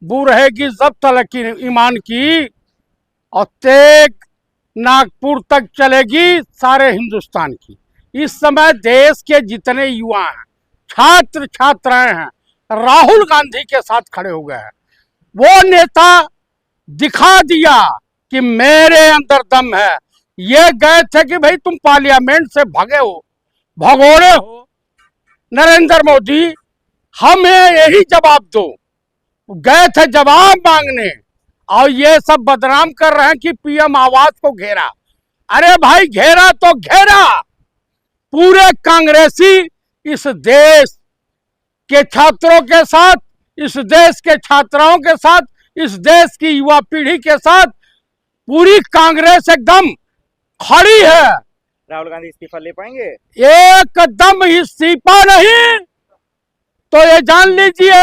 बू रहेगी जब तलक ईमान की, और तेग नागपुर तक चलेगी सारे हिंदुस्तान की। इस समय देश के जितने युवा हैं, छात्र छात्राएं हैं, राहुल गांधी के साथ खड़े हो गए हैं। वो नेता दिखा दिया कि मेरे अंदर दम है। ये गए थे कि भाई तुम पार्लियामेंट से भगे हो, भगोड़े हो नरेंद्र मोदी, हमें यही जवाब दो। गए थे जवाब मांगने, और ये सब बदनाम कर रहे हैं कि पीएम आवास को घेरा। अरे भाई घेरा तो घेरा, पूरे कांग्रेसी इस देश के छात्रों के साथ, इस देश के छात्राओं के साथ, इस देश की युवा पीढ़ी के साथ पूरी कांग्रेस एकदम खड़ी है। राहुल गांधी इस्तीफा ले पाएंगे? एकदम इस्तीफा नहीं तो ये जान लीजिए,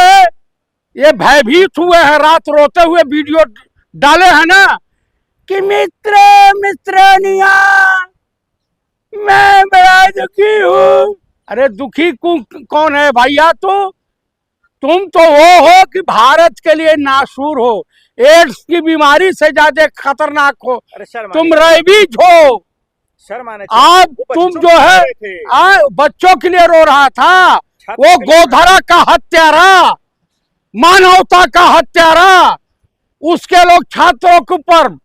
ये भयभीत हुए हैं, रात रोते हुए वीडियो डाले हैं ना कि मित्र मित्रनिया मैं बड़ा दुखी हूँ। अरे दुखी कौन है भैया? तुम तो वो हो कि भारत के लिए नासूर हो, एड्स की बीमारी से ज्यादा खतरनाक हो, तुम रेबीज हो। आप तुम जो है बच्चों के लिए रो रहा था, वो गोधरा का हत्यारा, मानवता का हत्यारा, उसके लोग छात्रों के ऊपर,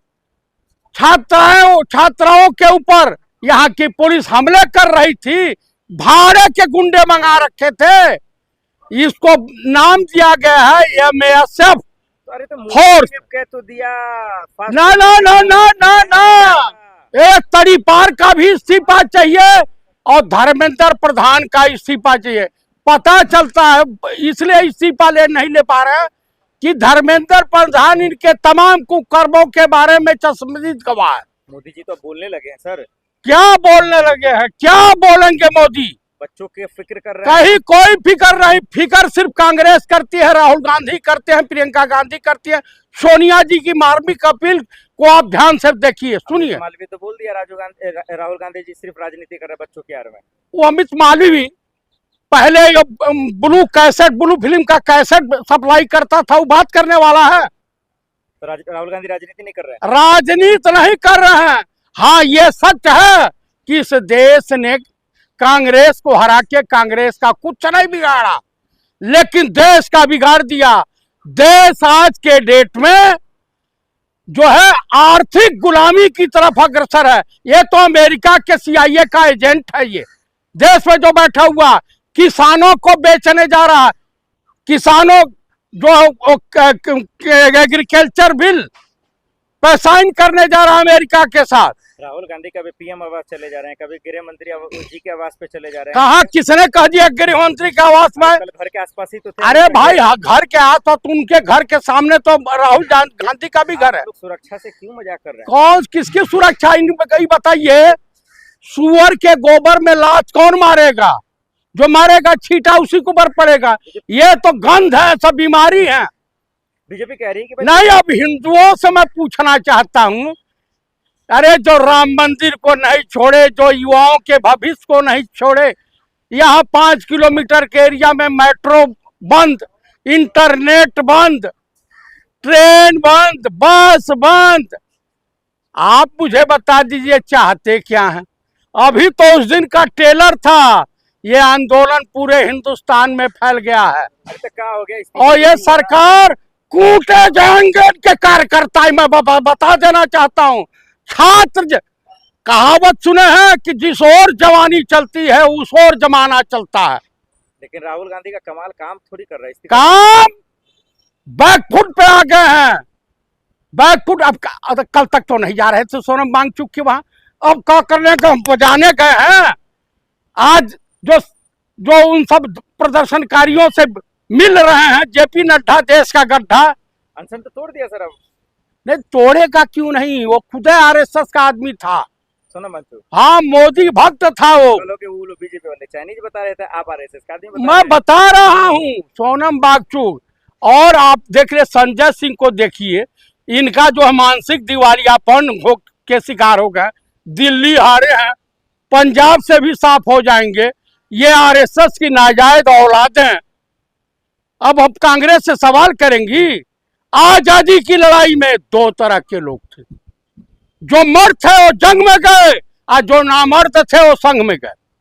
छात्राओं के ऊपर यहाँ की पुलिस हमले कर रही थी, भाड़े के गुंडे मंगा रखे थे। इसको नाम दिया गया है MSF फोर्स। तो दिया ना ना ना ना ना ना, एक तड़ीपार का भी इस्तीफा चाहिए और धर्मेंद्र प्रधान का इस्तीफा चाहिए। पता चलता है इसलिए इस्तीफा नहीं ले पा रहे हैं कि धर्मेंद्र प्रधान इनके तमाम कुकर्मों के बारे में चश्मदीद गवाह है। मोदी जी तो बोलने लगे हैं सर। क्या बोलने लगे हैं? क्या बोलेंगे मोदी? बच्चों की फिक्र कर रहे हैं। कहीं कोई फिक्र नहीं, फिक्र सिर्फ कांग्रेस करती है, राहुल गांधी करते हैं, प्रियंका गांधी करती है, सोनिया जी की मार्मिक अपील को आप ध्यान से देखिए, सुनिए। मालवीय तो बोल दिया राहुल गांधी जी सिर्फ राजनीति कर रहे हैं बच्चों के बारे में। वो अमित मालवीय भी पहले ब्लू फिल्म का कैसेट सप्लाई करता था, वो बात करने वाला है। तो राहुल गांधी राजनीति नहीं कर रहे हैं? राजनीति नहीं कर रहे हैं। हाँ ये सच है कि इस देश ने कांग्रेस को हरा के कांग्रेस का कुछ नहीं बिगाड़ा, लेकिन देश का बिगाड़ दिया। देश आज के डेट में जो है आर्थिक गुलामी की तरफ अग्रसर है। ये तो अमेरिका के CIA का एजेंट है। ये देश में जो बैठा हुआ किसानों को बेचने जा रहा है, किसानों जो एग्रीकल्चर बिल पर साइन करने जा रहा है अमेरिका के साथ। राहुल गांधी कभी PM आवास चले जा रहे हैं, कभी गृह मंत्री जी के आवास पे चले जा रहे हैं। कहा किसने कह दिया गृह मंत्री के आवास में? घर के आसपास ही तो थे। अरे भाई घर के आसपास, उनके घर के सामने तो राहुल गांधी का भी घर है। सुरक्षा से क्यों मजाक कर रहे हैं? कौन किसकी सुरक्षा कहीं बताइए? सुअर के गोबर में लात कौन मारेगा? जो मारेगा छींटा उसी के ऊपर पड़ेगा। ये तो गंध है, सब बीमारी है। बीजेपी कह रही है कि नहीं, अब हिंदुओं से मैं पूछना चाहता हूँ, अरे जो राम मंदिर को नहीं छोड़े, जो युवाओं के भविष्य को नहीं छोड़े, यहाँ 5 किलोमीटर के एरिया में मेट्रो बंद, इंटरनेट बंद, ट्रेन बंद, बस बंद। आप मुझे बता दीजिए चाहते क्या हैं? अभी तो उस दिन का टेलर था, ये आंदोलन पूरे हिंदुस्तान में फैल गया है। तो क्या हो गया? और ये सरकार कूटे जाएंगे के कार्यकर्ता। मैं बता देना चाहता हूँ, छात्र कहावत सुने हैं कि जिस ओर जवानी चलती है उस ओर जमाना चलता है। लेकिन राहुल गांधी का कमाल काम थोड़ी कर रहा है। काम बैकफुट पे आ गए हैं, बैकफुट। अब कल तक तो नहीं जा रहे थे सोनम वांगचुक के वहां, अब क्या करने का हम बजाने गए हैं। आज जो उन सब प्रदर्शनकारियों से मिल रहे हैं, JP नड्डा देश का गड्ढा, अनशन तो तोड़ दिया सर। अब नहीं तोड़ेगा क्यों नहीं, वो खुद RSS का आदमी था। सोनम वांगचुक, हाँ मोदी भक्त था वो। बीजेपी वाले चाइनीज बता रहे थे, आप RSS का आदमी मैं बता रहा हूँ सोनम वांगचुक। और आप देख ले संजय सिंह को देखिए, इनका जो मानसिक दिवालियापन के शिकार हो गए, दिल्ली हारे हैं, पंजाब से भी साफ हो जाएंगे। ये RSS की नाजायज औलादें अब कांग्रेस से सवाल करेंगी आजादी की लड़ाई में दो तरह के लोग थे, जो मर्द थे वो जंग में गए और जो नामर्द थे वो संग में गए।